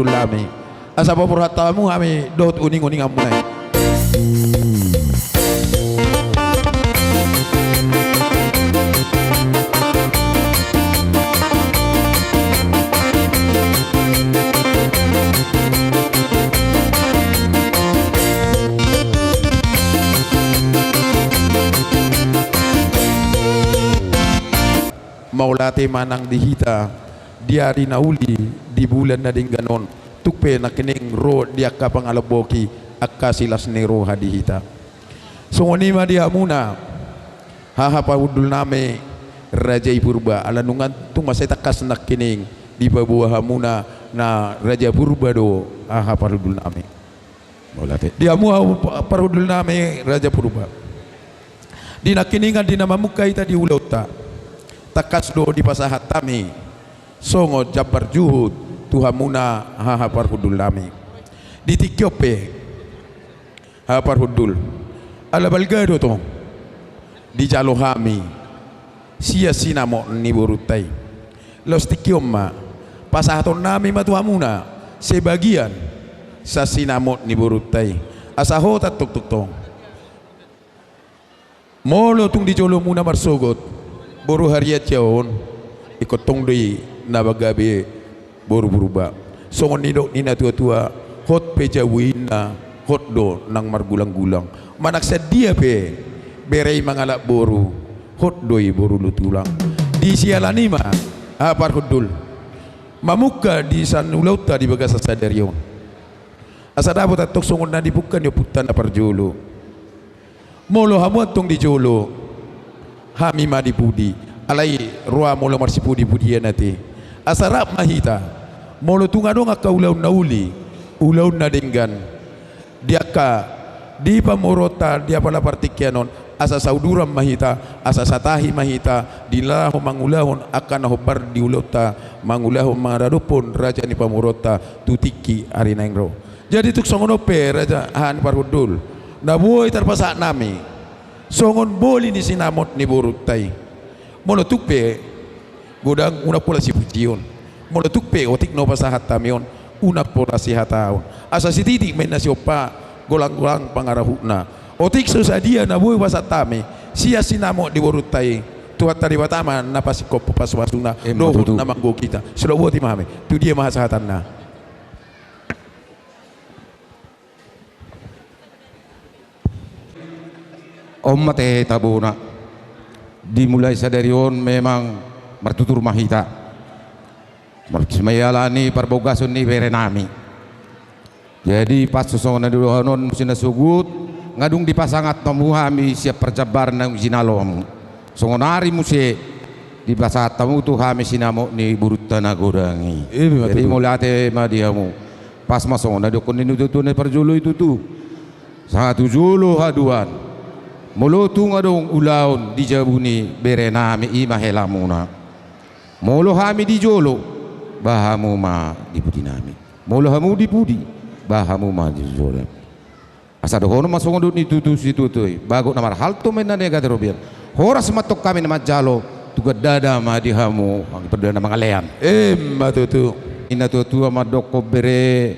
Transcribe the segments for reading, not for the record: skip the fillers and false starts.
lami asa papurhatamu kami dot uning-uning amunay. Maulati manang dihita diari nauli di bulan na ding ganon tukpe na kining ro dia kapang alaboki akka silas nero hadihita so ngonima dia muna hahapa udul name Raja Purba alanungan tumasay takas na kining di babuha muna na Raja Purba do hahapa udul name maulati dia mua parudul name Raja Purba di nakiningan di namamukay ta di ulota takas do di pasahat tami songo jabar juhud tuhamuna hahapar hudul lami di tikyope hahapar hudul ala balgado to di jalohami sia sinamo ni burutai los tikyoma pasahaton nami matuhamuna sebagian sa sinamo ni burutai asahota tuk tuk tong molo tung di jolo muna marsogot boru hariat jauh ikut tong doi nabagabe boru berubah songon nidok nina tua-tua hot peja wina hot do nang margulang-gulang manak sedia pe berei mangalak boru hot doi boru lutulang di sialani ma apar hudul mamuka di sanulauta di bagasa sadarion asada botat tok songon na dibukan yo putan apar jolo molo hamuat tong di jolo hami madi pudi alai roa molo marsipudi pudian nati asarap mahita molo tungado ngaka ulaun nauli ulaun na denggan diaka di pamorota dia pala partikianon asa sauduram mahita asa satahi mahita dilahu mangulahon akan hobar di ulota mangulahon mangaradupon raja ni pamorota tutiki arinaingro jadi tuk songono pe raja han parhudul nabuoy tarpasa nami songon boli ni sinamot ni burutai molo tukpe godang una pula si pujion molo tukpe otik no pasahat tamion una pula si hataon asa si titik men na si opa golang-golang pangarahuna otik susadia na buhay pasat tami siya sinamot di burutai tuhat tari batama na pasikop paswasuna dohut na manggo kita sudah buat imame tu dia mahasahatan na Mate tabuna dimulai sadarion memang martutur mahita mayalani parbogason ni berenami jadi pas susongan dulu hanon musina sugut ngadung dipasangat tamuhami siap perjabar nang jinalom songonari muse di pasat tamu tu hami sinamo ni burutana godangi jadi mulate madiamu pas masong na dokon ni tutu ne perjulu itu tu sangat julu haduan molo tunga dong ulaun di jabuni berenami ima helamuna molo hami di jolo bahamu ma di pudi nami molo hamu di pudi bahamu ma di jolo asa dohono masongo dut ni tutu situ tu bago namar halto mena nega terobian horas matok kami nama jalo tuga dada ma di hamu ang perdana mangalean matutu ina tutu ma doko bere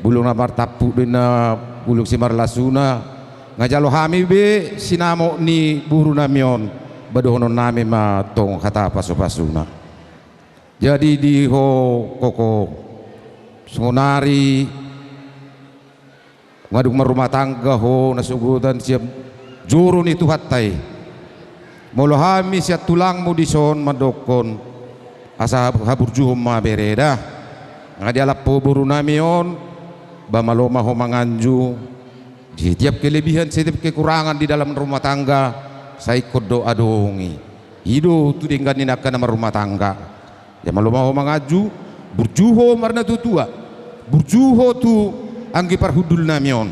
bulung namar tapu dina bulung simar lasuna ngajalo hami be sinamo ni buru namion badohono nami ma tong hata pasu-pasuna jadi di ho koko songonari ngaduk rumah tangga ho nasugutan siap juru ni tuhatai molo hami siap tulangmu di son madokon asa habur juhum ma bereda ngadialap po buru namion bamaloma ho manganju setiap kelebihan, setiap kekurangan di dalam rumah tangga saya ikut doa dongi hidup tu dengan inakan nama rumah tangga ya malu mau mengaju burjuho marna tutua burjuho tu anggi parhudul namion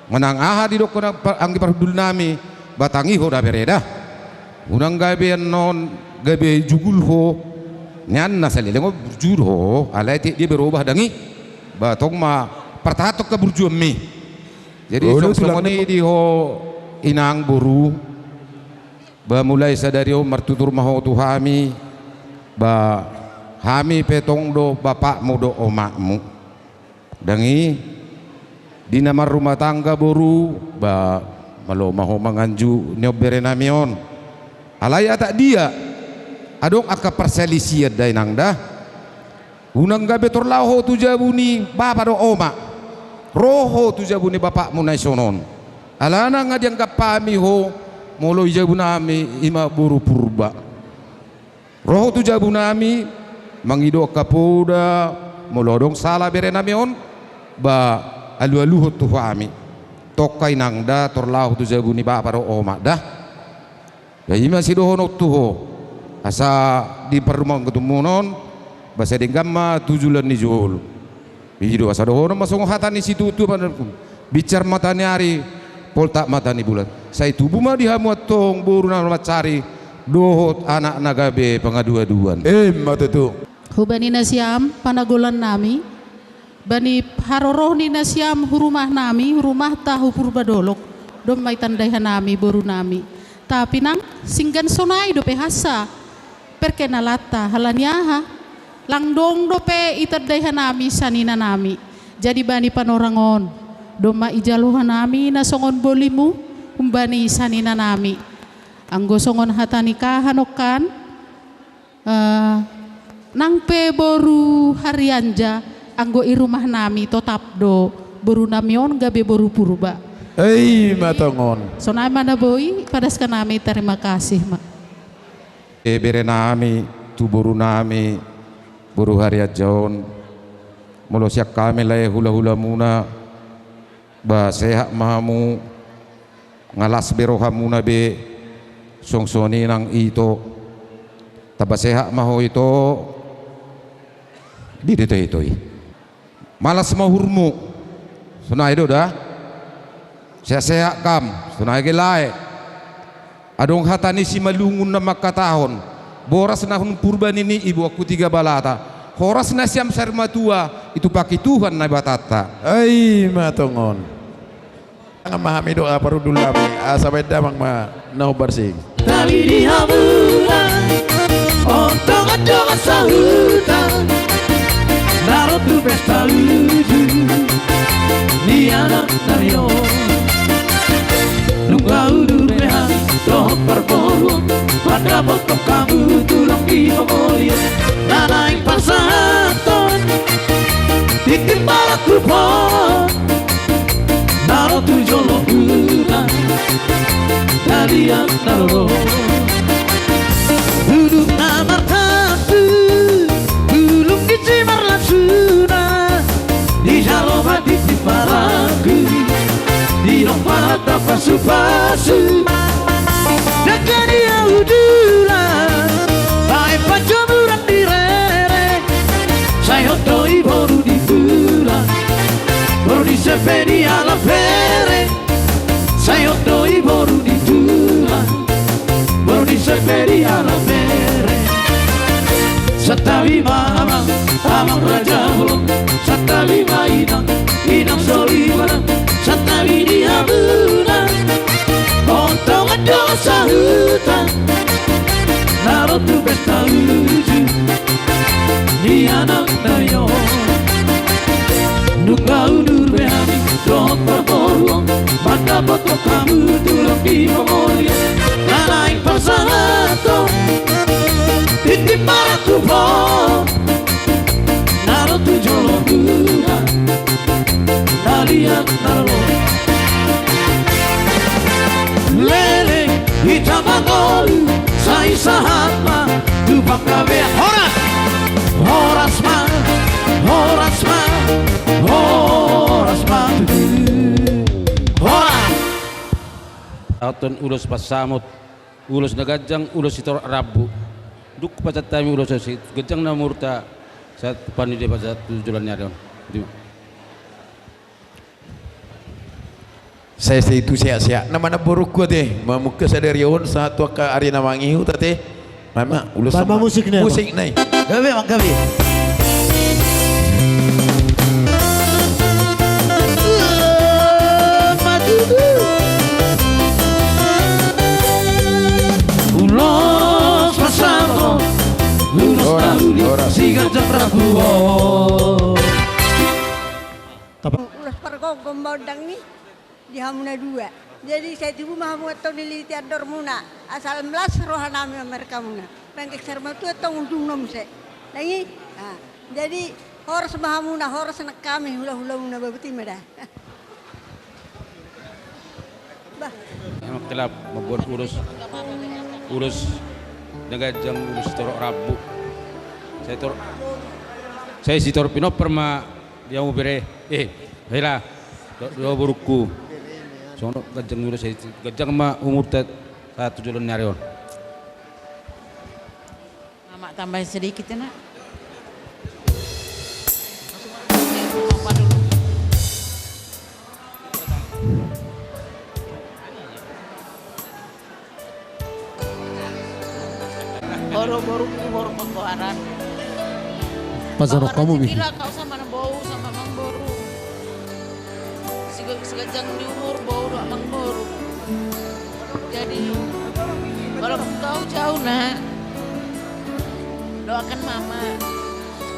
menang aha di dokon anggi parhudul nami batangi ho da bereda unang gabe non gabe jugul ho nyan nasali lengo burjur ho alai dia berubah dangi batong ma pertatok ke burjuh mi jadi song-songoni di ho inang buru ba mulai sadari o martutur maho tuhami ba hami petong do bapakmu do omakmu dangi di nama rumah tangga boru ba malo maho manganju nyobere namion alaya tak dia adong aka perselisian dai nang dah unang gabe torlaho tu jabuni bapa do oma roho tu jabuni bapakmu naisonon alana ngadiang kapami ho molo jabunami ima buru purba roho tu jabunami mangido kapoda molo dong salah bere namion ba alu-alu tu fami tokai nang da torlaho tu jabuni bapa do oma dah ya ima sidoho no tuho asa di perumah ketumunon basa dengamma tujulan ni jual bijido asa dohono masong hatani situ tu bicar matani hari poltak matani bulan saya tubuh mah dihamuat tong buru na macari dohot anak nagabe pengaduan mata tu hubani nasiam panagolan nami bani haroroh ni nasiam hurumah nami rumah tahu purba dolok dom may tandayhan nami boru nami tapi nang singgan sonai do pehasa perkenalata halanyaha langdong dope itadayhan nami sanina nami jadi bani panorangon doma ijaluhan nami na songon bolimu umbani sanina nami anggo songon hatani kahanokan nang pe boru harianja anggo irumah nami totap do boru namion gabe boru purba matongon sonai mana boy padaskan nami terima kasih mak bere nami tu boru nami buru hari ajaon mulu siak kami lay hula-hula muna ba sehat mahamu ngalas beroha muna be songsoni nang ito taba sehat maho ito di dito ito malas mahurmu sunai do dah sehat kam sunai gelai adong hatani si malungun na makatahon boras nahun purban ini ibu aku 3 balata horas nasiam sarma tua itu pakai Tuhan na batata matongon ang mahami doa parudul lami sampai damang ma nau bersih tali di habulan ontong-ontong sahutan narot tu pesta luju ni anak nayo nunggau durehan toh perbolong pada botok kamu tulang di pokolian nanaing pasaton titip balak kupon naro tu jolo ulang kalian naro duduk namar satu belum dicimar langsuna di jalo hati timbaraku di rumah tak pasu-pasu dekat dia udulan baik pacaburan di rere saya hotoi baru di bulan baru di sepedi ala pere saya hotoi baru di bulan baru di sepedi ala pere satawi mamang amang raja belum satawi mainang inang soli barang satawi dia bulan ontong adong sahutan narot tu pesta luju ni anak nayo nunggau dur behani dot perbolong mata botok kamu tulang di pokolian nanaing pasahato titip marak kupon narot tu jolo guna nalian naro lele hitam angolu sai sahatma tupang gawe horas horas ma horas ma horas ma horas aton ulos pasamot ulos nagajang ulos itor rabu duk pasat tami ulos sit gajang na murta sa panide pasat tujulan nya don saya itu siap-siap nama buruk gua deh mamuka sadarion satu ke arena mangihu tadi mama ulus sama musik nih gawe mang gawe ulos pasamo ulos tahu kok gombodang nih di Hamuna 2. Jadi saya tibu mahamu atau niliti ador muna asal melas rohanami mereka muna. Pengkek serma tu atau untung nom se. Lagi, jadi harus mahamuna harus nak kami hula-hula muna babuti meda. Bah. Emang telah membuat urus Nagajang urus Torok Rabu. Saya si Torok Pino perma dia mau bere. Hela dua buruku. Sono gajang urus saya gajang ma umur 1 bulan nyarion. Mama tambah sedikit ya nak. Baru pembaharan. Pasarok kamu bikin. Gila kau sama bau sama mang boru. Segajang di umur bau doa mang boru. Jadi kalau kau jauh nak, doakan mama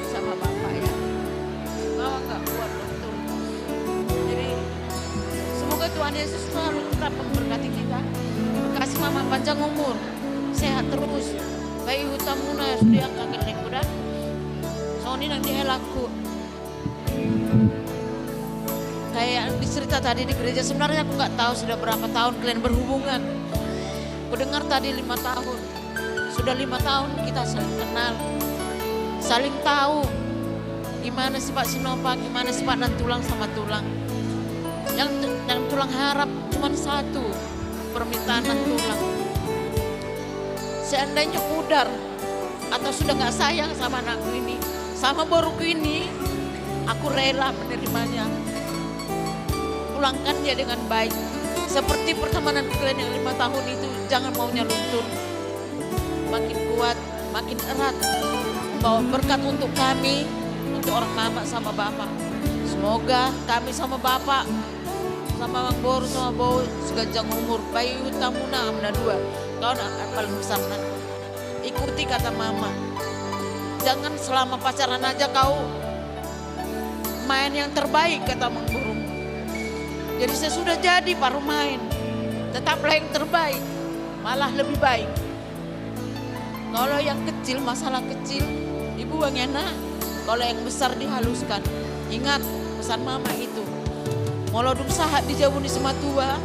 sama bapak ya. Mama nggak kuat betul. Jadi semoga Tuhan Yesus selalu tetap memberkati kita. Kasih mama panjang umur, sehat terus. Bayi hutamuna sudah kakek kuda. Soni nang dielaku. Kayak dicerita tadi di gereja, sebenarnya aku nggak tahu sudah berapa tahun kalian berhubungan. Aku dengar tadi 5 tahun. Sudah 5 tahun kita saling kenal, saling tahu gimana sifat Sinopa, gimana sifat dan tulang sama tulang. Yang tulang harap cuma satu, permintaan dan tulang. Seandainya pudar atau sudah nggak sayang sama anakku ini, sama boruku ini, aku rela menerimanya. Pulangkan dia dengan baik. Seperti pertemanan kalian yang 5 tahun itu, jangan maunya luntur. Makin kuat, makin erat. Bawa berkat untuk kami, untuk orang mama sama bapak. Semoga kami sama bapak, sama Bang Boru, sama Bowo, segajang umur. Bayi utamuna amna 2. Kau nak paling besar nak. Ikuti kata mama. Jangan selama pacaran aja kau main yang terbaik kata Mang Burung. Jadi sesudah jadi baru main. Tetaplah yang terbaik. Malah lebih baik. Kalau yang kecil, masalah kecil, ibu yang enak. Kalau yang besar dihaluskan. Ingat pesan mama itu. Molodum sahat dijabuni sama tua.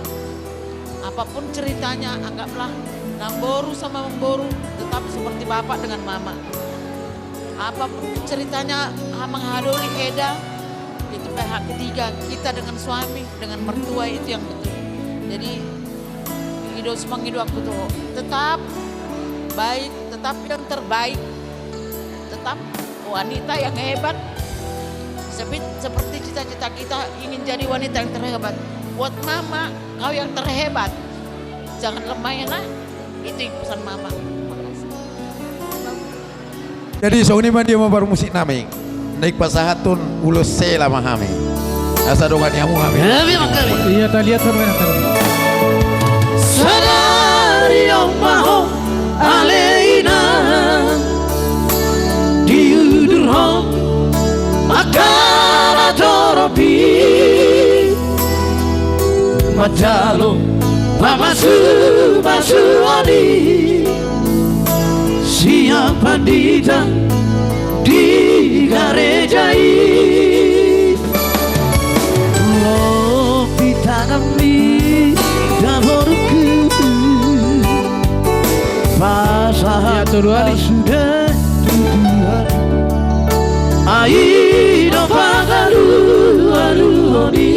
Apapun ceritanya, anggaplah Nang Boru sama Mang Boru tetap seperti bapak dengan mama. Apapun ceritanya Hamang Hadoli Eda, itu pihak ketiga, kita dengan suami, dengan mertua itu yang betul. Jadi hidup semang hidup aku tuh tetap baik, tetap yang terbaik, tetap wanita yang hebat. Seperti cita-cita kita ingin jadi wanita yang terhebat. Buat mama, kau yang terhebat. Jangan lemah ya nak. Itu pesan mama. Jadi so ini mah dia mau baru musik nami. Naik pasahatun ulos sela mahami. Asa dongan yamu hami. Iya tadi lihat sama yang tadi. Sadari yang maho aleina diudurho makara toropi majalo Pamasuani siapa dita di garejai lo pitagami daboruku pasah sudah aido pagalu aluoni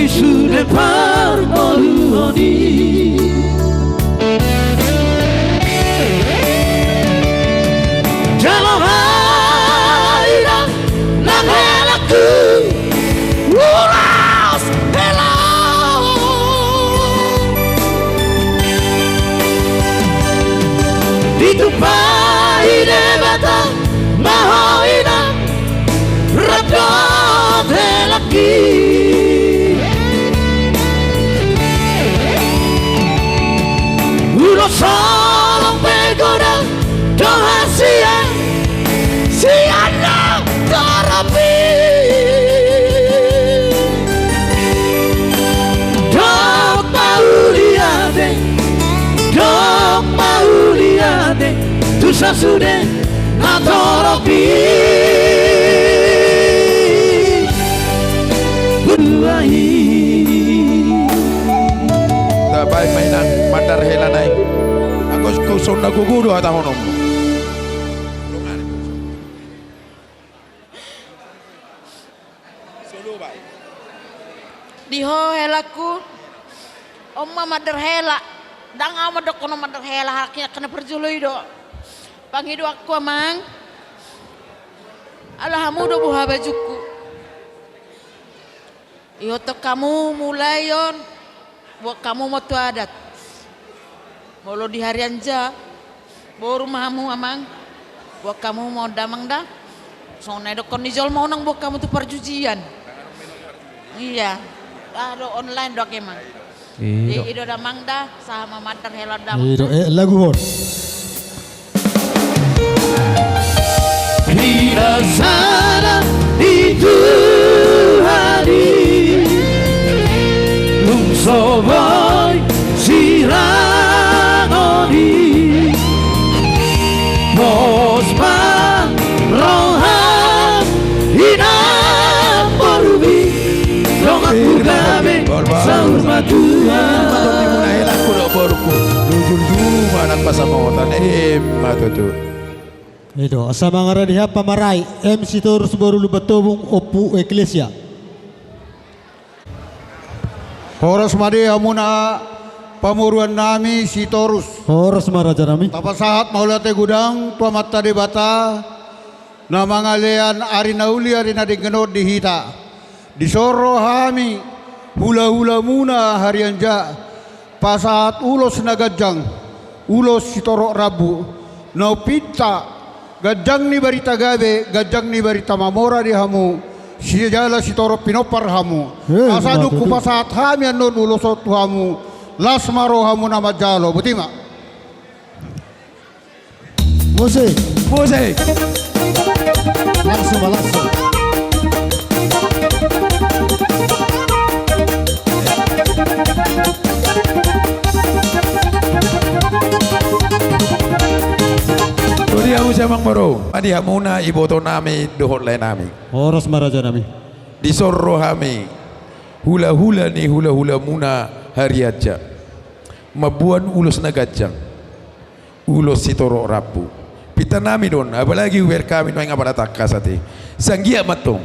sudah parmoluoni Jalan haira nang helaku ulas hela ditupai debata mahoina radot helaki Salam pegoda doa sia terapi sasude natoropi buduahi Tabay mainan mandar helanay. Ako kusong nagugudo at ako nung. Diho helaku Oma madar hela dang ama dok kono madar hela haknya kena perjului do pangidu aku amang alahamu do buha bajuku iyo to kamu mulai yon buat kamu mau tu adat molo di harian ja baru mahamu amang buat kamu mau damang dah soalnya dok konijol mau nang buat kamu tu perjujian iya ada online dok emang. Di ido damang dah sama mantan hela damang. Ido lagu hon. Bila sana itu hari lungso boy sirangoni bosman rohan inam porubi dong aku gabe sahur matuan Matong muna helan ko do borku. Lujul anak pasamongan matutu. Ido asa mga radiha pamaray MC Torus baru lubatobong opu eklesia. Horas madi amuna pamuruan nami si Torus. Horas maraja nami. Tapasahat maulate gudang pamata di bata na mga lean ari nauli ari na digenod di hita. Disoro hami hula-hula muna harianja pasahat ulos na gajang ulos si Toro Rabu na pinta gajang ni barita gabe gajang ni barita mamora di hamu si jala si Toro pinopar hamu asaduk ku pasahat hami anon ulosot hamu las maro hamu nama jalo butima Musik. Musik. Langsung langsung. Turi aku samang baro. Madi hamuna iboto nami dohot lain nami. Horas maraja nami. Disorro hami. Hula-hula ni hula-hula muna hari aja. Mabuan ulos na gajang. Ulos si Toro Rabu. Pita nami don. Apalagi uwer kami no yang aparata kasati. Sanggia matong.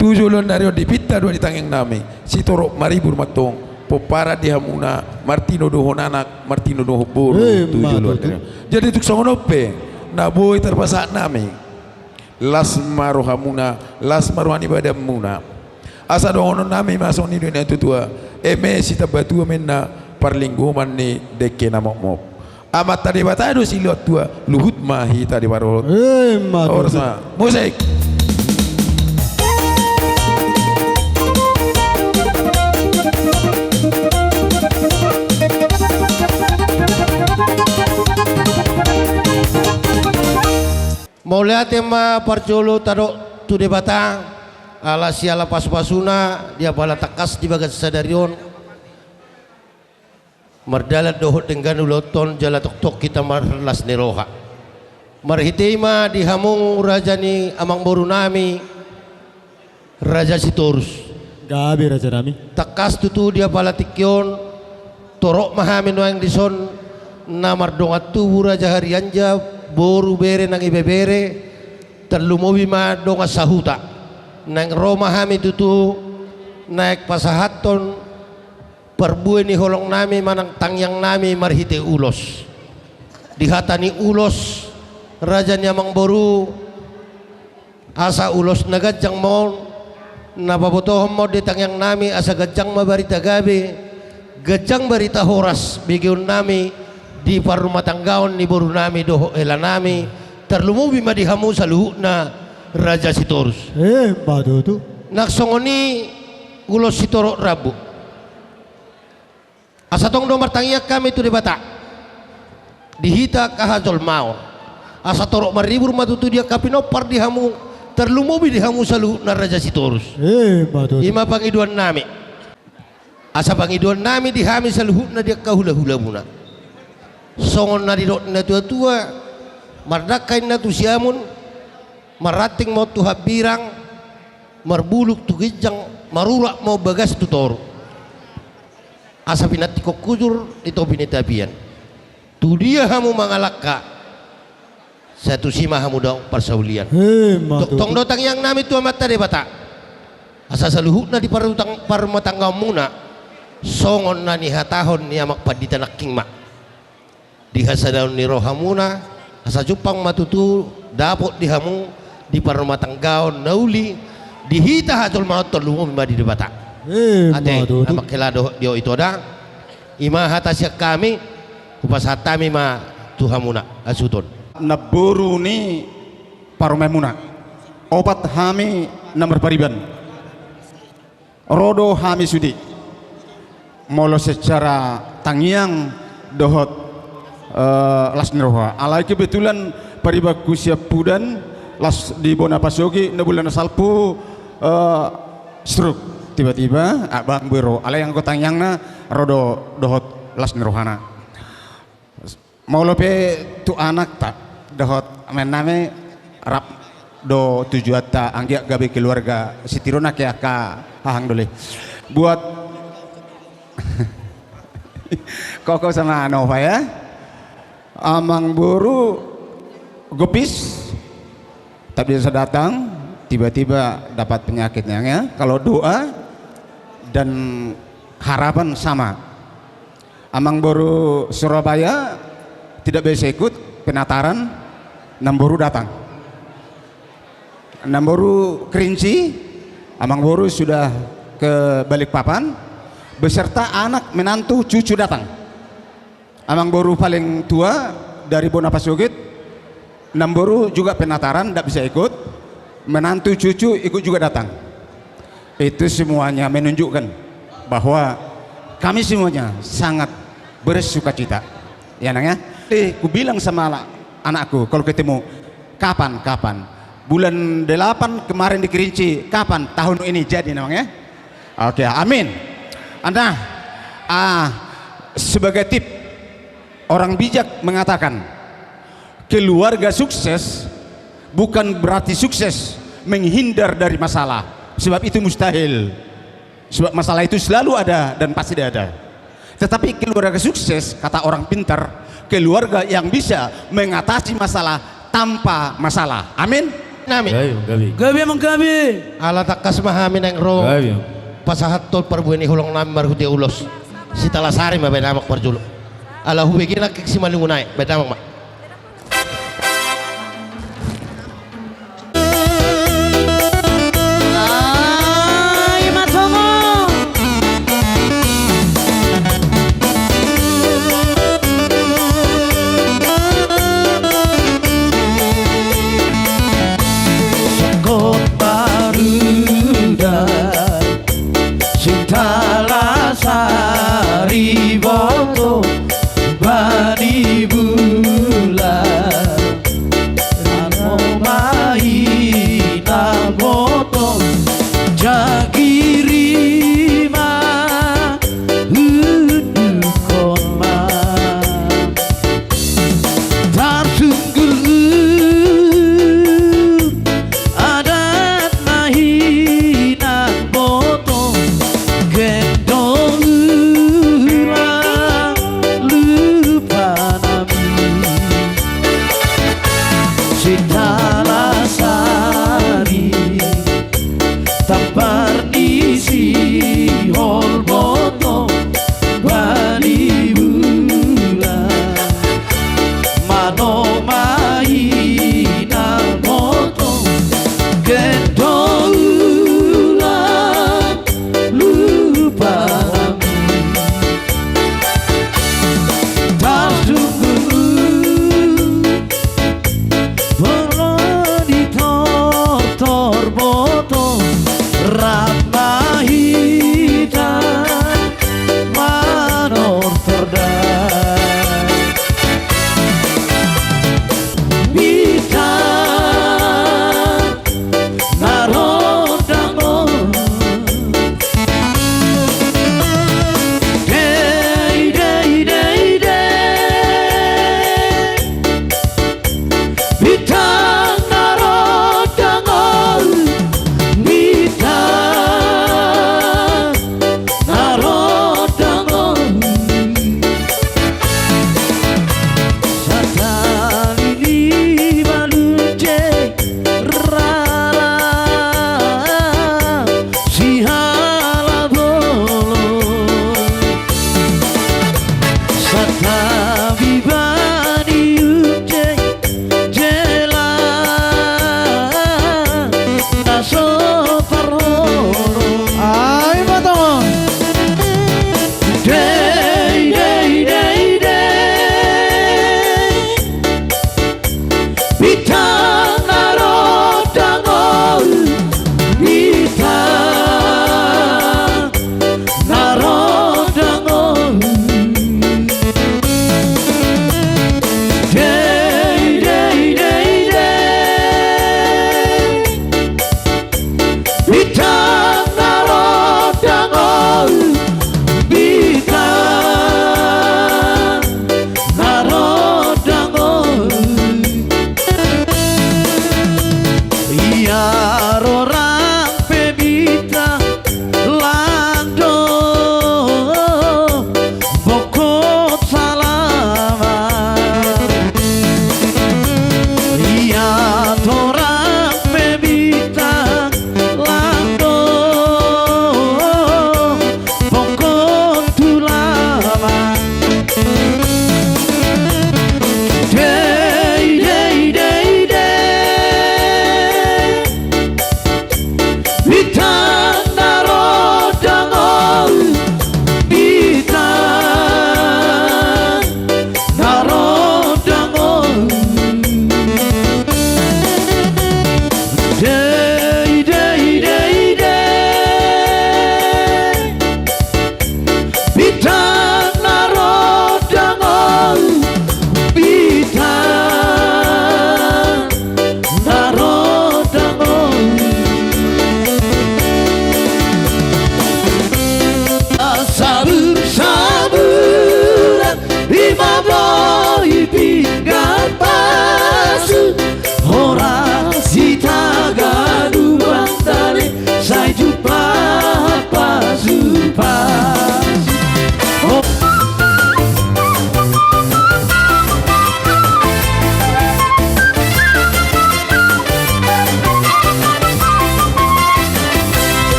Tujulon dari di pita dua di tangeng nami. Si Toro maribur matong. Popara di hamuna Martino doho nanak Martino doho buru tujulon. Jadi tuk songonope. Naboy terpasa nami. Las maru hamuna. Las maru hani pada muna. Asa dohono nami masuk ni dunia tutua. Eme si tabatu menna parlingguman ni deke namok mok. Amat tadi batado si lihat tua luhut mahi tadi baru. Orsa musik. Mau lihat tema parcolo taro tu debata ala siala pas-pasuna dia bala takas di bagat sadarion mardalat dohot dengan uloton jala tok-tok kita marlas neroha marhitema di hamung raja ni amang boru nami raja si Torus gabi raja nami takas tutu dia bala tikyon torok mahamin wang dison namar dongatu raja harianja boru bere nang ibebere terlumobi ma donga sahuta nang Roma hami tutu naik pasahaton perbuai ni holong nami manang tangyang nami marhite ulos dihatani ulos raja nyamang boru asa ulos nagajang mo nababotohom mo di tangyang nami asa gajang mabarita gabi gajang barita horas bigyon nami di parumah tanggaon ni boru nami doho ela nami terlumubi madihamu sa luhut na raja si Torus bado tu naksongoni ulos si Toro Rabu asatong domar tangiak kami tu di bata dihita kahajol maon asa Toro maribur matutu dia kapinopar dihamu terlumubi dihamu sa luhut na raja si Torus bado ima pangiduan nami asa pangiduan nami dihami sa luhut na dia kahula-hula muna songon na didot na tua-tua mardakain na tu siamun marating mo tu habirang marbuluk tu gijang marulak mo bagas tu toro asa pinati ko kujur ito binitabian tu dia hamu mangalaka satu sima hamu daw parsaulian tong dotang yang nami tu mata de bata asa saluhut na di parumatanggaw muna songon na ni hatahon ni amak paditanak king mak dihasadaw ni rohamuna asa jupang matutu dapot dihamu di parumatanggaw nauli dihita hatul mautol lumum di debata ate amak kelado dio itu ada ima hatasya kami upas hatami ma tuhamuna asutun naburu ni parumemuna obat hami nomor pariban rodo hami sudi molo secara tangiang dohot lasniroha alai kebetulan paribaku siap pudan las di Bonapasogi na bulan salpu stroke tiba-tiba abang biro alai yang kotangyang na rodo dohot lasnirohana mau lope tu anak tak dohot mename rap do tujuata anggia gabe keluarga sitirona ke aka hahang dole buat koko sama Nova ya amang buru gopis tak bisa datang tiba-tiba dapat penyakitnya ya kalau doa dan harapan sama amang buru Surabaya tidak bisa ikut penataran Namboru datang Namboru Kerinci amang buru sudah ke Balikpapan beserta anak menantu cucu datang amang buru paling tua dari Bonapasugit Namboru juga penataran tidak bisa ikut menantu cucu ikut juga datang itu semuanya menunjukkan bahwa kami semuanya sangat bersukacita ya nang ya ku bilang sama anakku kalau ketemu kapan bulan 8 kemarin di Kerinci kapan tahun ini jadi namanya oke amin anda sebagai tip orang bijak mengatakan keluarga sukses bukan berarti sukses menghindar dari masalah sebab itu mustahil sebab masalah itu selalu ada dan pasti ada tetapi keluarga sukses kata orang pintar keluarga yang bisa mengatasi masalah tanpa masalah amin amin gabi emang gabi ala takas mahamin yang ro pasahat tol perbueni hulong nami marhuti ulos si talasari ma benamak parjulu ala hubegina kiksi malungunay benamak ma Sari boto bani bu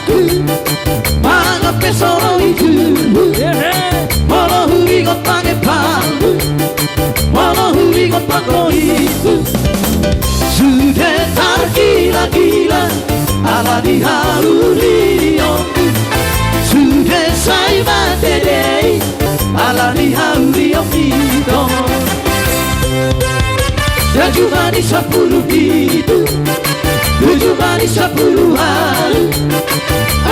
aku Mangape soro itu Molo huri got pange pangu Molo huri got pango itu Sudah tergila-gila Ala diharuri yonku Sudah saya matedei Ala diharuri yonku Dan cuma di 10 itu 7 hari 10 hari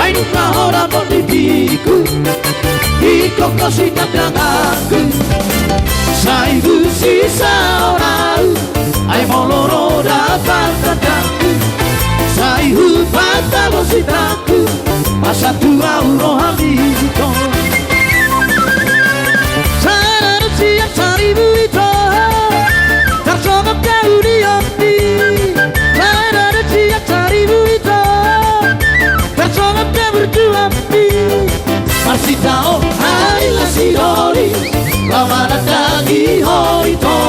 Ainu kahora pon bibiku Iko kosi tandang aku Saibu sisa orang Ai moloro dapat tandangku Saibu patah bositaku Masa tua uroha itu Sana siap seribu itu Tersogok jauh di hati Sana siap seribu itu Tersogok jauh berjuang Masih tahu hari nasi doli Lama datangi hoito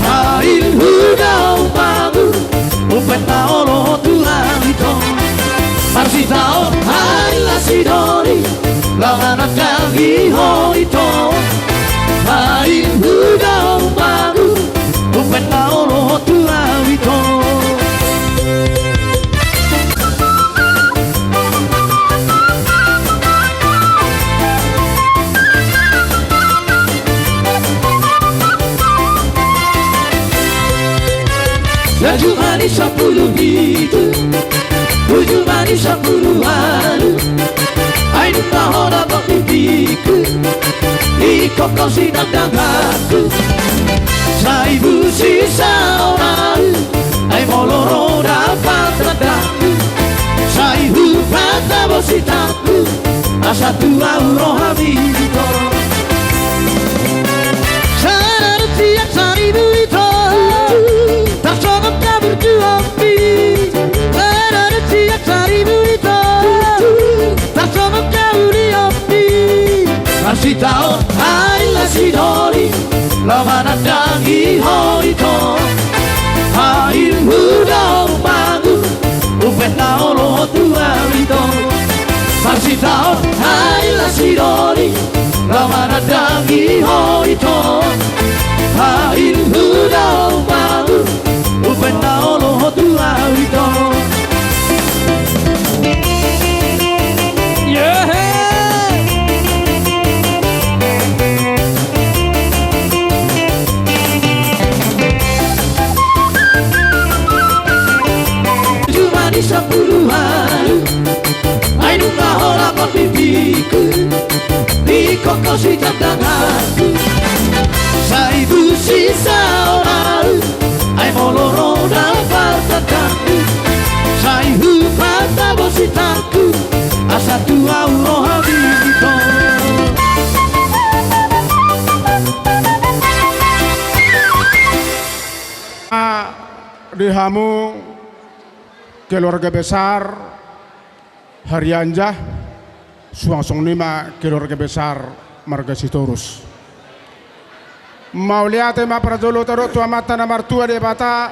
Hari huda umamu Upet naolo Tuhan itu Masih tahu hari nasi doli Lama datangi hoito Hari huda umamu Upet naolo Tuhan itu Dan cuma di 10 itu 7 hari 10 hari Ainu kahora pon bibiku Iko kosi tandang aku Saibu sisa orang Ai moloro dapat tandangku Saibu patah bositaku Asa tua uroha itu Sana siap seribu itu Tersogok tak berjuang Sana siap seribu itu Tersogok jauh di api Masih tahu hari nasi doli Lama nadangi hoito Air muda umagu Upet naolo tua itu Masih tahu hari nasi doli Lama nadangi hoito Air muda umagu Upet naolo tua itu Cuma di 10 hari Ainu kahora pon bibiku Iko kosi tandang aku Saibu sisa orang Ai moloro dapat tandangku Saibu patah bositaku Asa tua uroha itu Dihamu keluarga besar Haryanjah Suangsong Nima keluarga besar Marga Sitorus Mauliate ma prajolo taro tua mata na martua de bata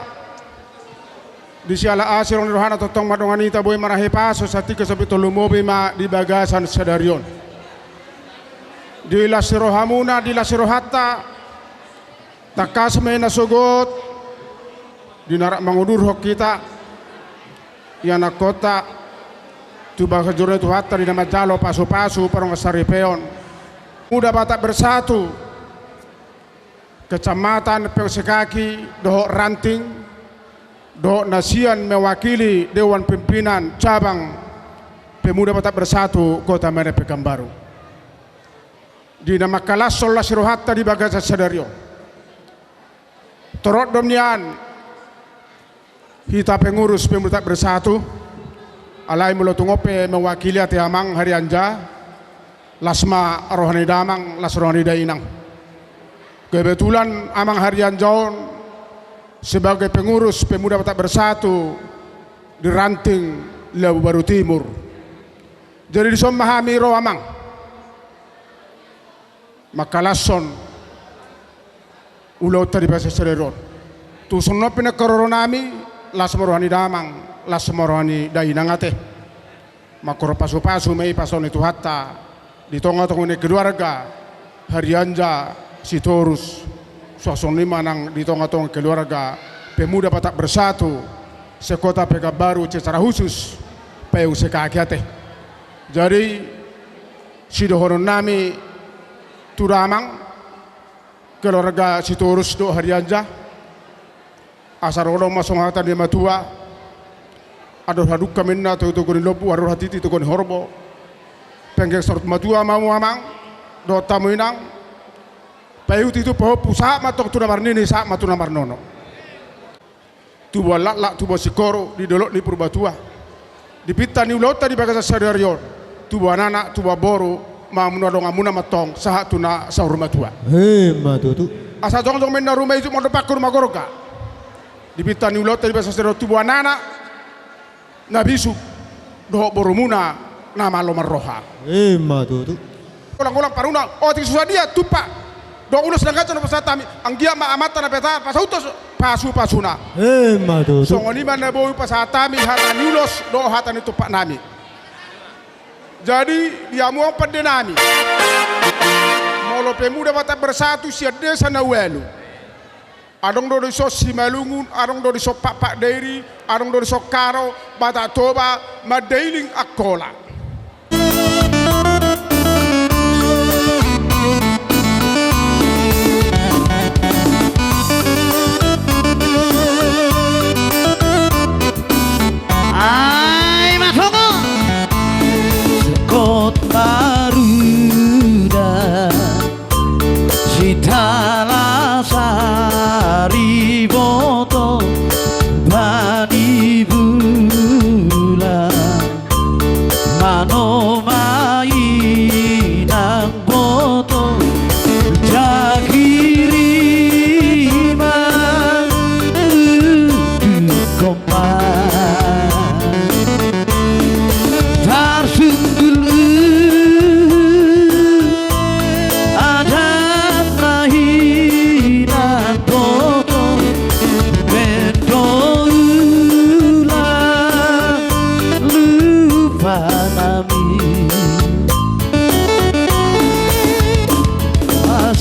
di siala asirong rohana totong madonganita boy marahe paso satika sabito lumobe ma di bagasan sadarion di lasirohamuna di lasirohatta takasme na sugot di narak mangudur hok kita yana kota tuba kejurnya tu hatta di nama jalo pasu-pasu parong saripeon muda batak bersatu Kecamatan Peusekaki Dohok Ranting Dohok Nasian mewakili Dewan Pimpinan Cabang Pemuda Batak Bersatu Kota Medan Pekanbaru di nama Kalas Sola Sirohatta di Bagasa Sadario Torot Domnian Hita pengurus Pemuda Batak Bersatu Alai Mulotungope mewakili Ati Amang Haryanjah Lasma Rohani Damang Las Rohani Dainang. Kebetulan Amang Haryanjah sebagai pengurus Pemuda Batak Bersatu di Ranting Labu Baru Timur. Jadi disomahami ro Amang makalason ulau tadi bahasa Sereron. Tu sonopina koronami las Rohani Damang las Rohani Dainangate. makor pasu-pasu mei pason itu hatta di tengah-tengah keluarga Harianja Sitorus suasana manang di tengah-tengah keluarga pemuda Batak Bersatu sekota Pekanbaru secara khusus peu sekakiate. Jadi sidohoron nami turamang keluarga Sitorus do Harianja asarolong masong hata di matua ador haduk kaminna tu koni lobu ador hati tu koni horbo penggek sorot matua mamu amang do tamu inang payu itu poho pusa matok tu namar nini sa matu namar nono tu buat lak tu buat sikoro di dolok di Purbatua di pita ni ulota di bagasa sadarion tu buat anak tu buat boru mamu nadong amuna matong sahat tu na sahur matua matutu asa jong menna rumah itu mau pakur magoroka di pita ni ulota di bagasa sadarion tu buat anak nabisu dohok borumuna nama lo marroha matutu ulang-ulang paruna oh ti susah dia tupa do ulos langgaca no pasatami anggia ma amata na peta pasautos pasuna matutu songoni man na boy pasatami hata niulos do hata ni tupa nami jadi dia mau pede nami molo pemuda Batak Bersatu sia desa na welu adong do so Simalungun adong do so Pak Dairi adong do so Karo Batak Toba madailing akola Ay masongo Sekot Garuda Sitala Sariboto Bani Bulan Mano Mainang Boto Jagiriman Kompas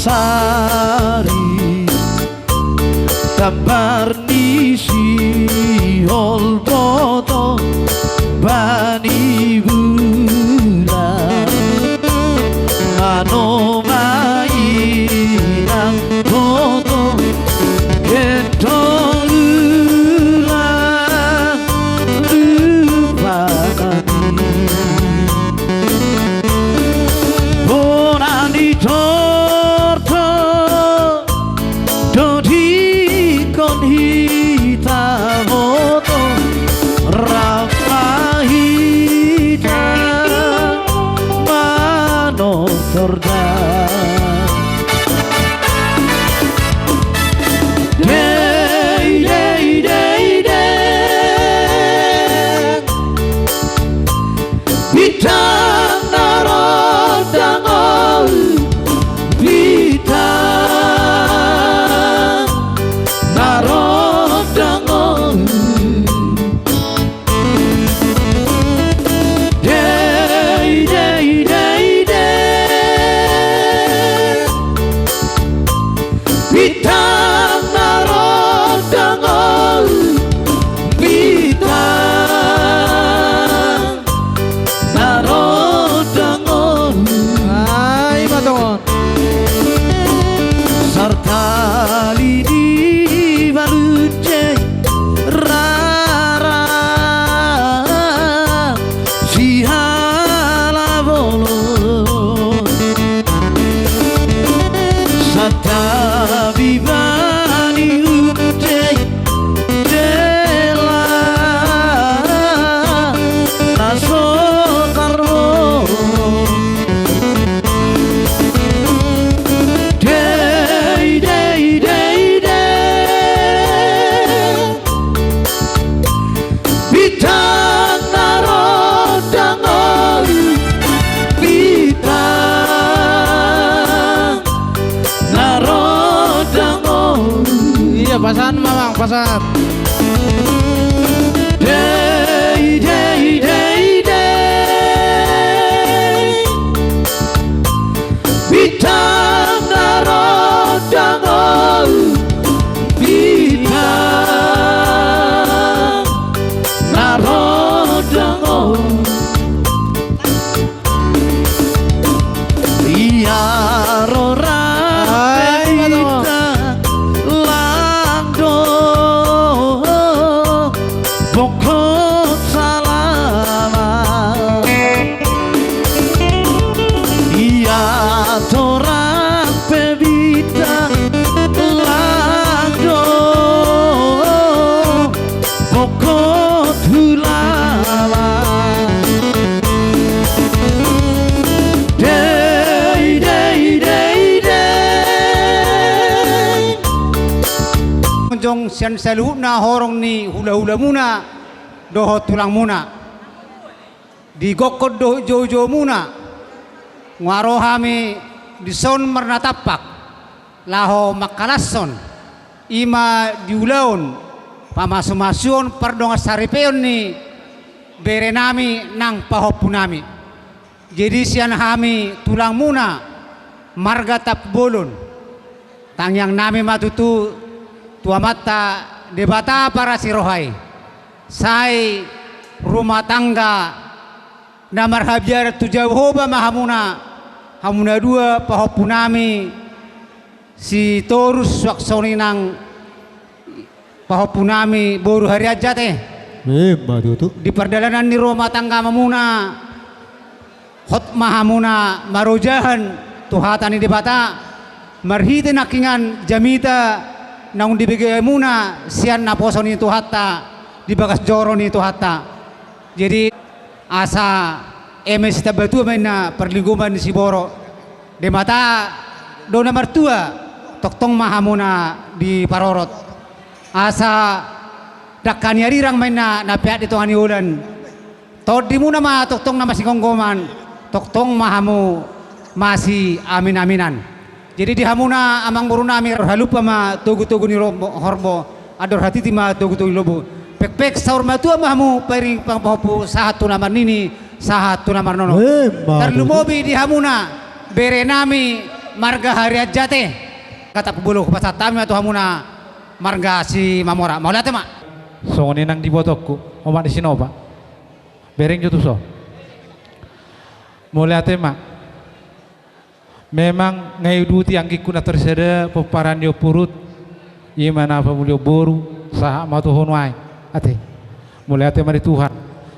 Sari gambar nisi hol foto bani bulan ano mainang foto getong ulang lupa kami bonani hitam moto rafa hitam mano tordam day day day day bitang narodang bitang narodang day day day day bitang narodang bitang narodang ay matongon sarta lidi baruce rara sihala bolo sata vivani uce dela naso karbo day day day day bitang narodang bitang narodang iya pasan mamang pasan day day day day Bintang narodang bintang narodang biar orang bintang langdo pokok salaman biar orang bintang langdo pokok hulaman Jong sian saluhna horong ni hula-hula muna doho tulang muna di gokod doho jojo muna ngaro hami di son marna tapak laho makalason ima diulaon pamasumasuon pardonga saripeon ni bere nami nang pahopu nami jadi sian hami tulang muna marga tap bolon tangyang nami matutu tua mata debata para sirohai sai rumah tangga namar habjar tujau hoba mahamuna hamuna dua pahopunami si torus waksoni nang pahopunami boru hari aja teh di perdalanan di rumah tangga mamuna hot mahamuna marojahan tuhatani debata marhite nakingan jamita nang dibagi muna sian naposo ni tu hatta di bagas joro ni tu hatta jadi asa emes tabatu maina perlingkuman si boro de mata do nomor 2 toktong mahamuna di parorot asa dakkan yarirang maina napiat di tuhani ulan tod di muna ma toktong nama singonggoman toktong mahamu masih amin-aminan. Jadi di hamuna amang burunami halupa ma tugu-tugu ni horbo ador hati ma tugu-tugu lobo pek-pek saur matua mahamu pairing pangpahopu sahatu namar nini sahatu namar nono terlumobi di hamuna bere nami marga hariat jate kata pebuluh pasatami atau hamuna marga si mamora mau lihat mak songoni nang di botokku omak di sinoba bereng jutu so mau lihat mak memang ngai duti angki kuna terseda peparan yo purut imana pamulio boru saha matu honwai ate mulai ate mari Tuhan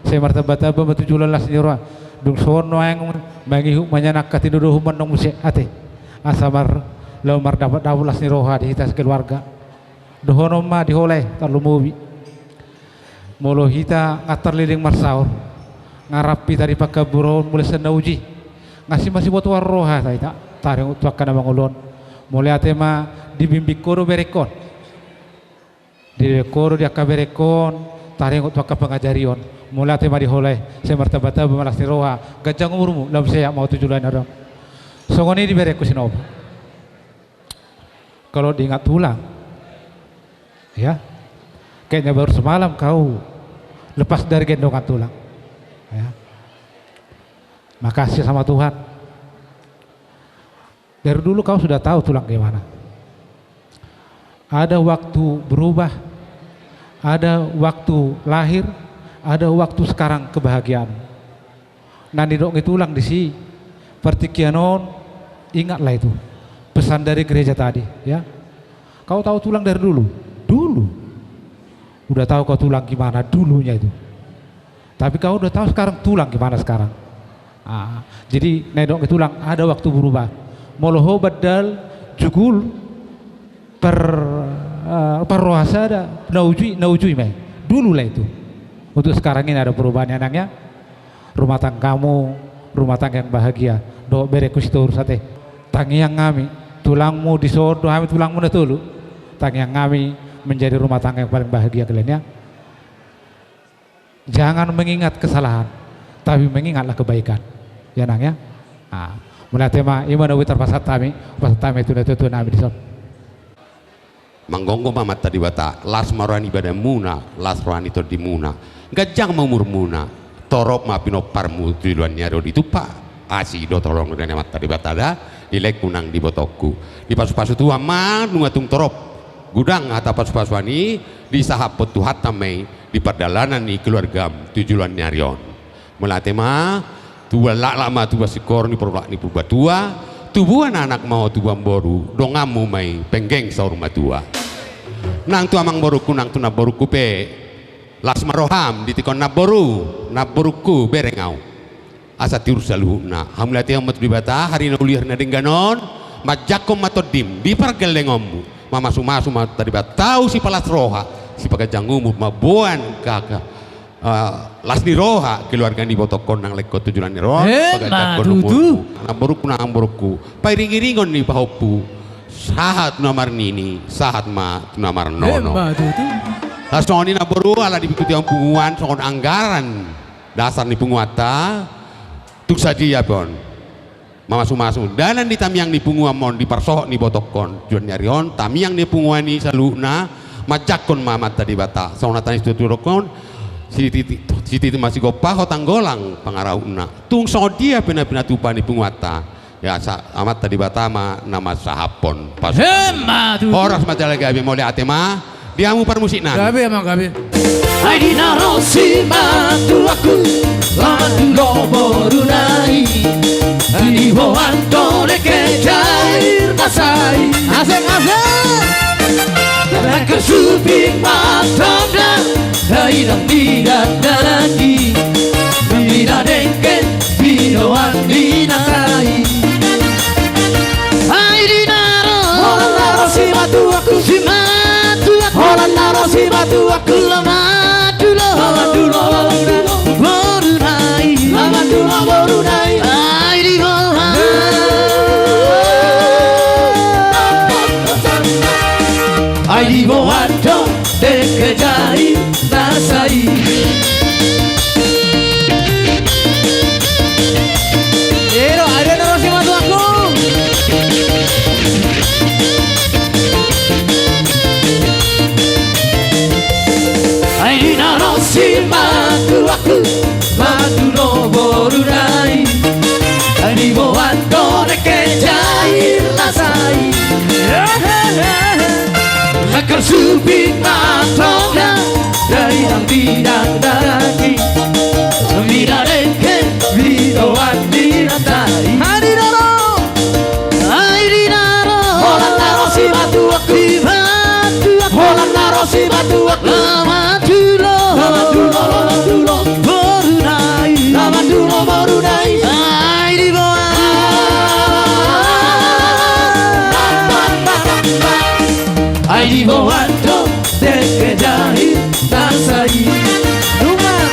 saya martabata ba matu julalas nyora dung sono yang bagi manyanak katiduduh menong muse ate asamar laumar dapat daulas ni roha di hitas keluarga dohono ma diholeh tarlumubi molo hita ngatar liling marsaur ngarapi tadi pakaburon mulai senauji ngasih masih buat warroha saya taring utuakan abang ulon mulai atema dibimbing koro berekon di koro dia kaberekon taring utuakan pengajarion mulai atema diholeh saya martabata bemalas niroha gajang umurmu dalam saya mau 7 lain orang songoni di bereku sinoba kalau diingat tulang ya kayaknya baru semalam kau lepas dari gendongan tulang ya. Makasih sama Tuhan. Dari dulu kau sudah tahu tulang gimana. Ada waktu berubah, ada waktu lahir, ada waktu sekarang kebahagiaan. Nanti dong tulang di si pertikianon, ingatlah itu pesan dari gereja tadi, ya. Kau tahu tulang dari dulu, udah tahu kau tulang gimana dulunya itu. Tapi kau udah tahu sekarang tulang gimana sekarang. Jadi nedok ke tulang ada waktu berubah moloho badal jugul perrohasa ada naujui mai dulu lah itu untuk sekarang ini ada perubahan anaknya rumah tangga kamu rumah tangga yang bahagia do bereku situ ursate tangi yang ngami tulangmu disodo kami tulangmu na tulu tangi yang ngami menjadi rumah tangga yang paling bahagia kalian ya jangan mengingat kesalahan tapi mengingatlah kebaikan ya nang ya mulai tema imana witar pasat tami itu nami dison manggonggo mamat tadi bata las marani pada muna las rohani to di muna gajang mamur muna torop ma pino parmu tujuan nyaro itu pak asi do tolong dan amat tadi bata da ilek kunang di botokku di pasu-pasu tu ama nungatung torop gudang atau pasu-pasu ani di sahapot tuhat tamai di perdalanan ni keluarga tujuan nyarion melate ma tua lama tua sikor ni perlak ni purba tua tubuh anak mau tua boru dongamu mai penggeng saur matua nang tu amang boru kunang tu naboru kupe lasmaroham di tikon naboruku berengau asa tiur saluhna hamlati amat dibata hari nauliar na dengganon majakom matodim di pargelengommu mamasu-masu tadi tahu si palas roha si pagajang umur mabuan kakak lasni roha keluarga di botokon nang lekko tujuan ni roha pagajang kono naboruku nang boruku pairingi-ringon ni pahopu sahat namar nini sahat ma namar nono lasoni naboru ala diikuti ang punguan sokon anggaran dasar ni punguata tuk saja pon mamasu-masu danan di tamiang di punguan mon di parsohok ni botokon juan nyarion tamiang ni punguan ni saluna majakon mamat tadi bata sauna tanis tuturokon si titi masih gopah tanggolang pangarauna tung so dia pina tupa ni punguata ya amat tadi bata ma nama sahapon pas horas majalah gabi mau lihat tema diamu permusikan gabi emang gabi Aidi narosi matu aku latu loborunai di boanto de kejair nasai aseng-aseng Raka suping matanda Haidang tidak lagi Bila dengken Binoan binakai Aidi naro si matu aku si matu aku naro si matu aku borunai Aidi Aidi boato dekejai nasai Ero ada naro si matu aku Aidi naro si matu aku matu no borunai Aidi boato dekejai nasai Akar suping matongnya dari yang tidak lagi Bila dengken bidoan dinatai Aidi naro Holan naro si batu aku Holan naro si batu aku Lama dulo borunai Aidi boa Aidi boato dekejai nasai Rumah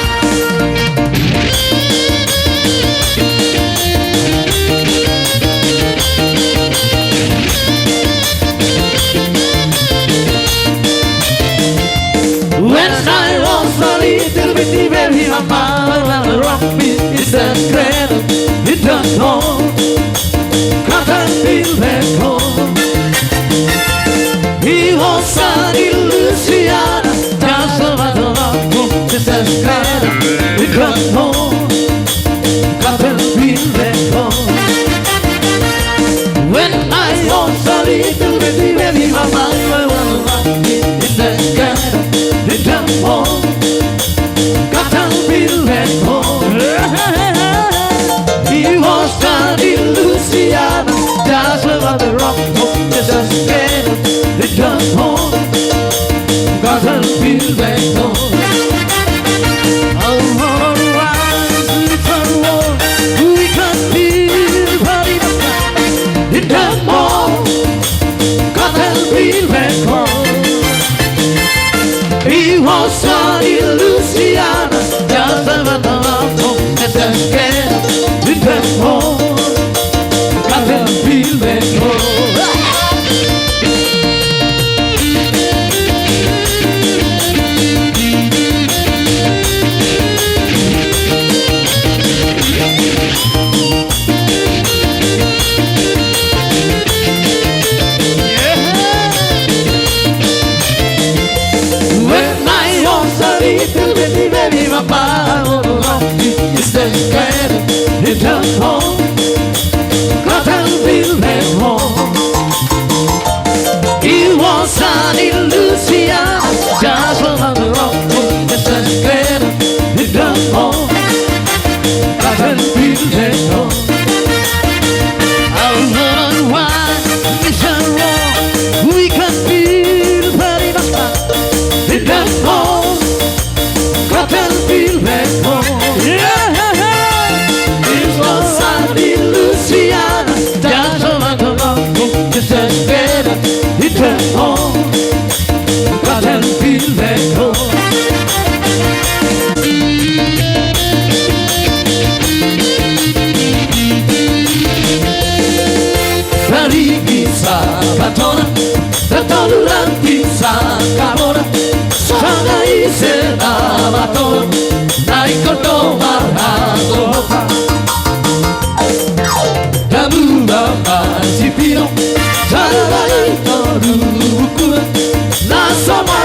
When I was a little bitty baby my mama rocked me in the cradle It does not Cause I feel back home He was sunny Louisiana Just about the rock It's the cradle It does not Cause I feel back home When I was a little bitty baby my mama rocked me in the cradle It does not back home. He was down in Louisiana, just about the rock, just a scared. It comes home, got to feel back home. Oh, we can feel body. It comes home, got to feel back home. He was down in Louisiana, just about the rock, just a scared. It comes home, got to feel back home. When I was a little baby, my papa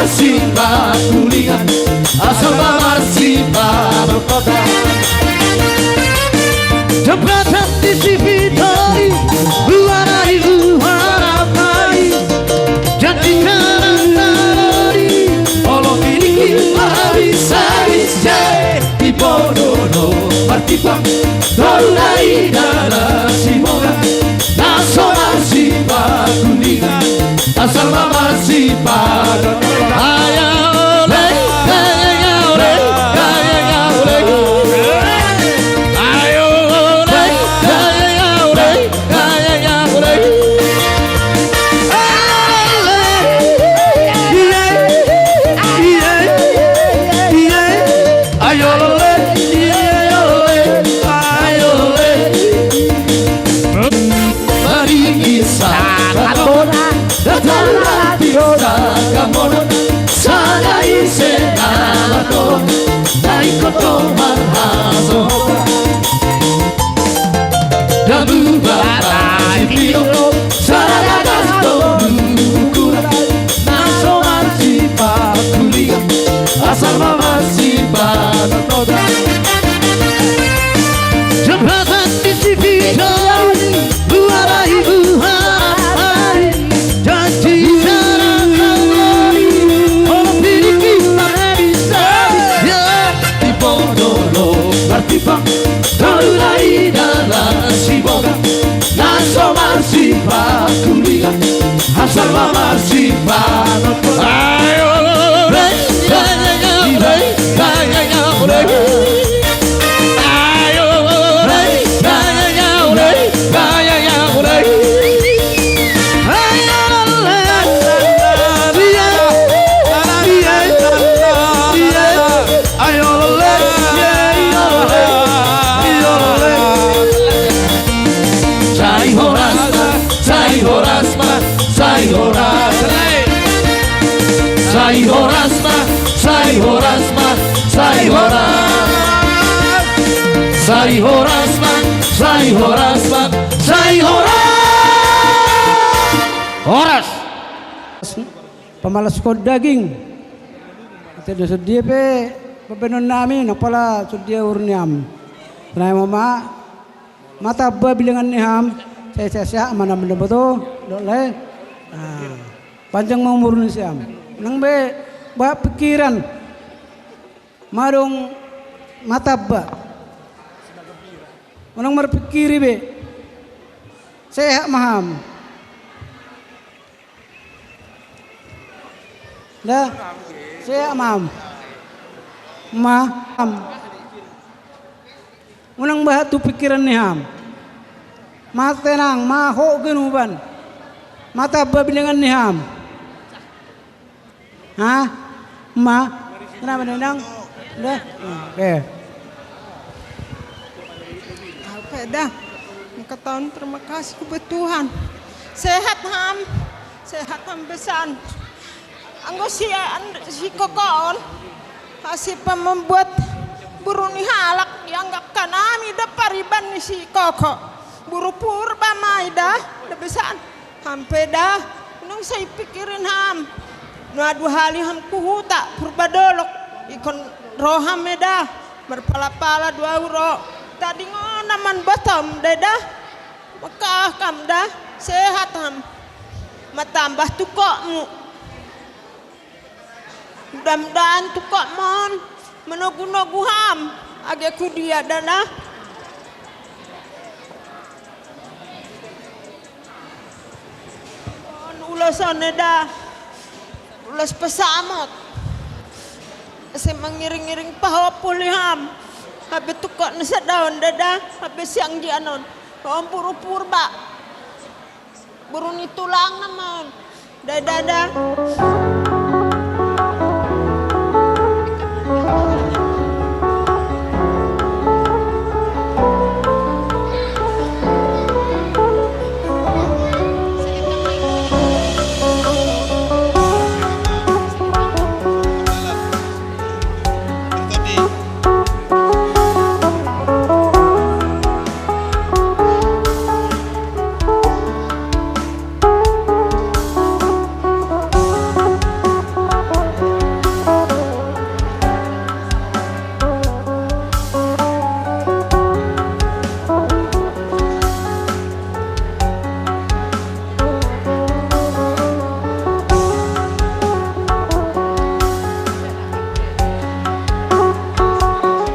marsipa kuningan asal marsipa berkota jembatan di Cibitori buarai buarai janji kanan tarori olo piliki bisa di Bodono partipang dolai dala simoga naso marsipa kuningan asal marsipa Salva marsipa ayo Horas pemalas kod daging tidak sedia pe pepenon nami napala sedia urniam Pernah mama mata bilangan niham saya mana benda betul boleh panjang umur ni siam nang be ba pikiran marung mata ba Unang berpikir be sehat maham dah sehat maham unang bahat tu pikiran ni ham mata tenang maho genuban mata babilangan ni ham kenapa nendang dah oke dah ketahuan terima kasih kepada Tuhan sehat ham besan anggo si kokon hasil membuat buruni halak yang gak kanami dapariban ni si koko buru purba maida da besan hampe dah nung saya pikirin ham nu adu hali ham kuhuta purba dolok ikon roham medah berpala-pala 2 euro tadi ngonaman batam dedah maka kam dah sehat ham matambah tukokmu mudah-mudahan tukok mon menogu-nogu ham ageku dia dana ulasan dah ulas pesamot saya mengiring-iring pahawa puliham habis tukok nasa daun dada habis siang dianon kaum purba buruni tulang naman dada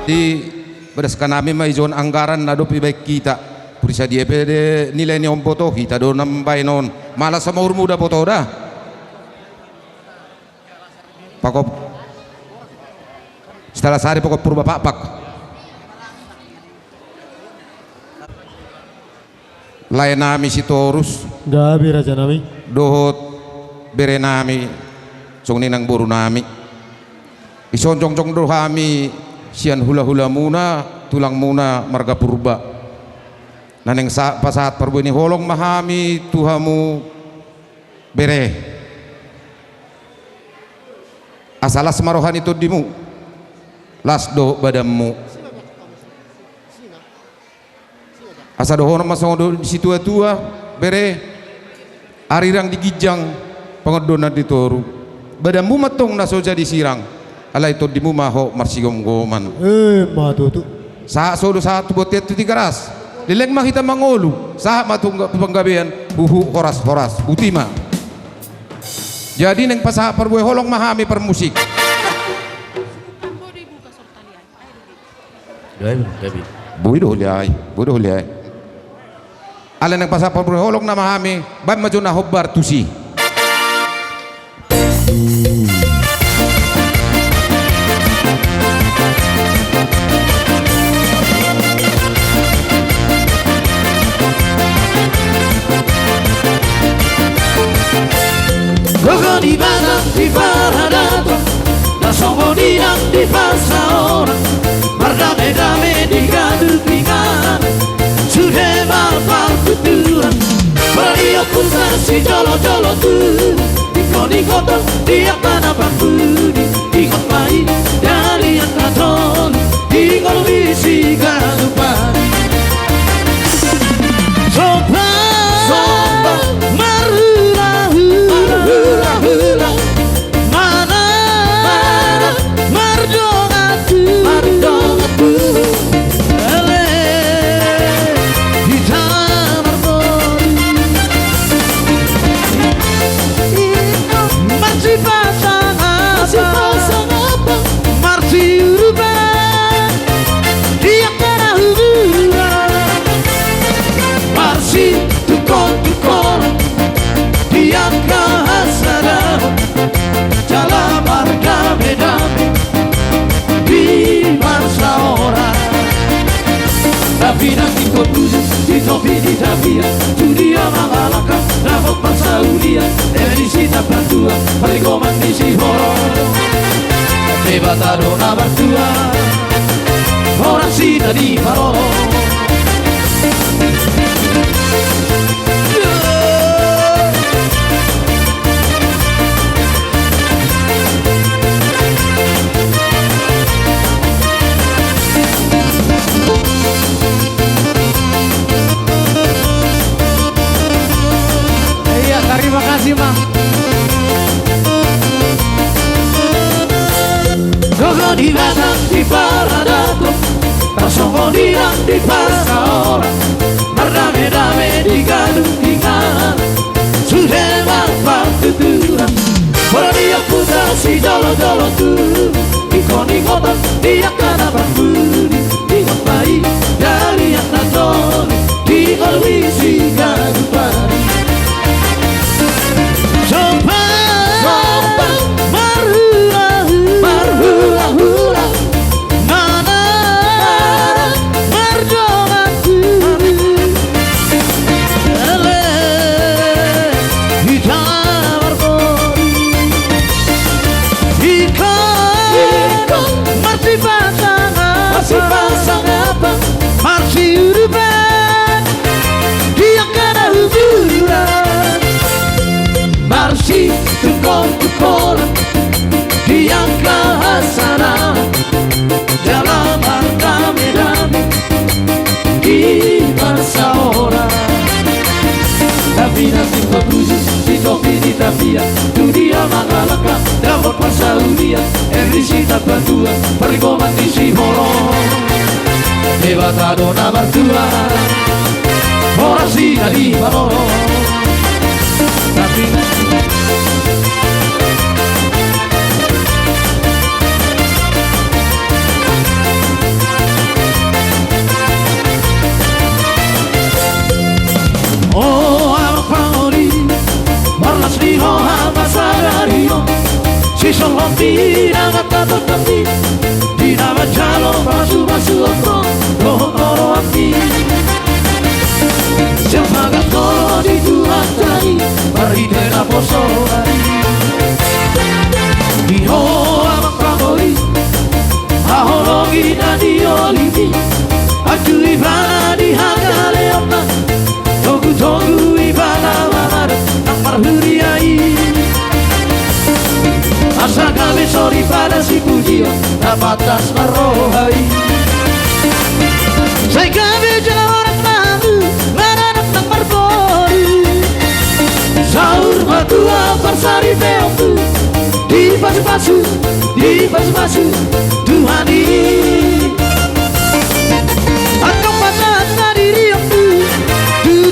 di berdasarkan kami maijon anggaran nadopi baik kita perisa dia pede nilai ni ompoto kita do nambay non malah sama umur muda poto dah pakop setelah sehari pokok purba pak lain nami si torus gabi raja nami dohot bere nami song ninang buru nami ison cong do kami sian hula muna tulang muna marga purba naneng pasaat perbu ini holong mahami tuhamu bere asalas marohan itu dimu lasdo badammu asa dohono masong di situ tua bere arirang digijang pengodona ditoru badammu matong naso jadi sirang ala itu dimu maho marsigom goman matu tu sa sodo satu buat itu 3 ras dileng mah kita mangolu sa matung penggabean buhu horas utima jadi neng pasah perbuai holong mahami permusik bodoh liai ala neng pasah perbuai holong na mahami bam maju na hobbar tusi Gogo di mana di paradato da somo di nan di passa ora Mardame di gadu di kan sudah mal futura Maria pusa si jolo tu di kotor di apa bambuni di kopai dari antaton di kolbisi gadu pari sopa hula mana mardongatu ele hitam marbori masih pasang apa marsi urban dia kena hubungan marsi tukon dia kahasara jalan marga bedami di masa orang tapi nanti kau tuju di topi di tabia dunia mamalaka dapat masa ulia dari sita bantua perikoman di si horor tebatado na bertua orang sita di parolo Terima kasih Bang. Gogo di batang di paradato Tasongo di lang di pasta ora Mardame di gadung di kan sudah mal futura Maria pusa si jolo tu ikoni kotor dia kana bambuni di kopai dari antaton di kolbisi gadu pari Sopa marhula mana mardongatu ele hitam marbori ikon masih pasang apa marsi urban dia kena hubungan marsi tukon yang kahasana dalam mardame di masa orang tapi nanti kau tuju di topi di tabia dunia magalaka dapat masa ulia risita bantua perikoman di si horor debatado na bertua orang sita di parolo tapi nama tato-tati di nama jalo basu-basu otong roho-roho api semangat tolo di Tuhan tadi baridena poso hari Iho amang pramori ahologi na di olivi aku ibana di hagale amma togu-togu ibana mamar namar huriai asa kami sorry pada si pujio na batas marohai saya kami jalan mamu mananak namar bori sahur matua bersari beotu di pasu-pasu Tuhan ini aku panas na diri aku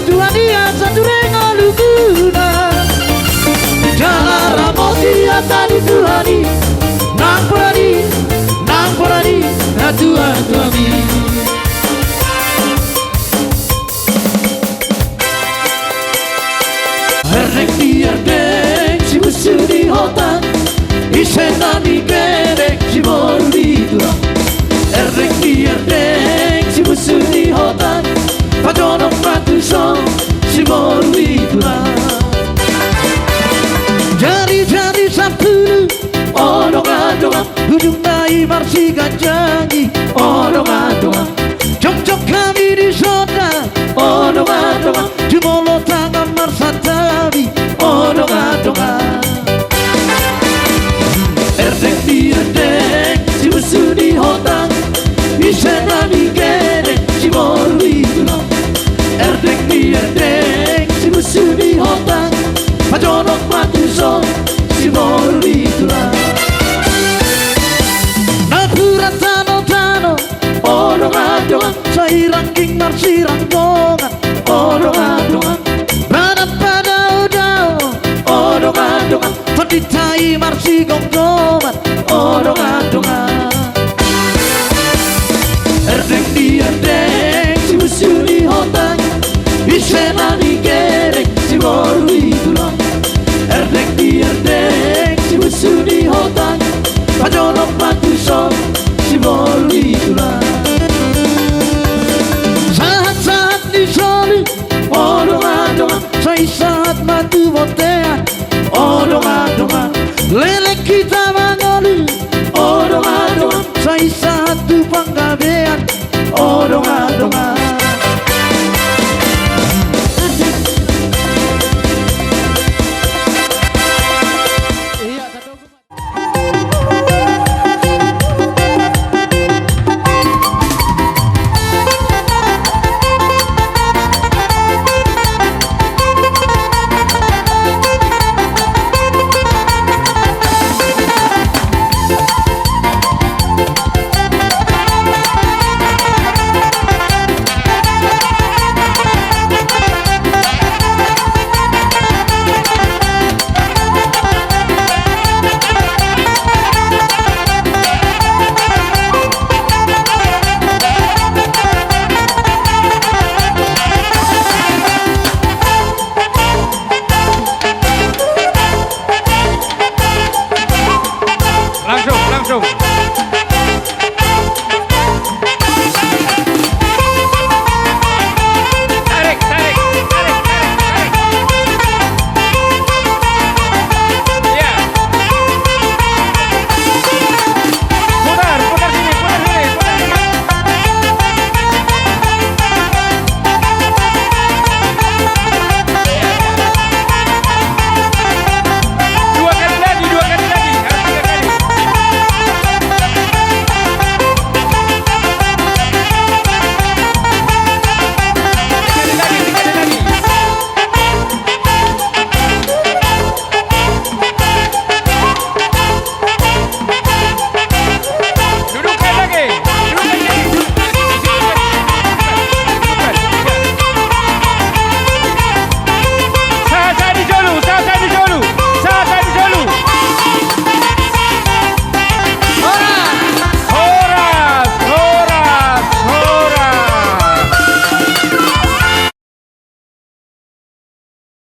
Tuhan dia satu rengo luguna jalan ramoti atadi Tuhan ini nang porani na Tuhan ini Erek diardeng si musuh di hotan Isenani kerek si moru di tulang Erek diardeng si musuh di hotan Pajonok ratu song si moru di tulang Jari-jari sabtu odong-adongan Ujung nai marsi ganjangi odong-adongan Jok-jok kami di soda odong-adongan Jumolo tangan marsatabi odong-adongan Erdek diardek si musuh di hotan Isenani kerek si moru di tulang Erdek diardek si musuh di hotan Pajonok mati song si moru di tulang Napuran tano-tano odong-adongan Sairangking marsiranggongan odong-adongan Badan pada udao odong-adongan Paditai marsi gonggongan odong-adongan Erdek diardek si musuh di hotan Isenani kerek si moru di tulang Erdek diardek si musuh di hotan Pajonok mati song si moru di tulang Saat-saat di soli odong-adongan Say saat matu botean odong-adongan Lelek kita mangoli odong-adongan Say satu panggabean odong-adongan Langsung.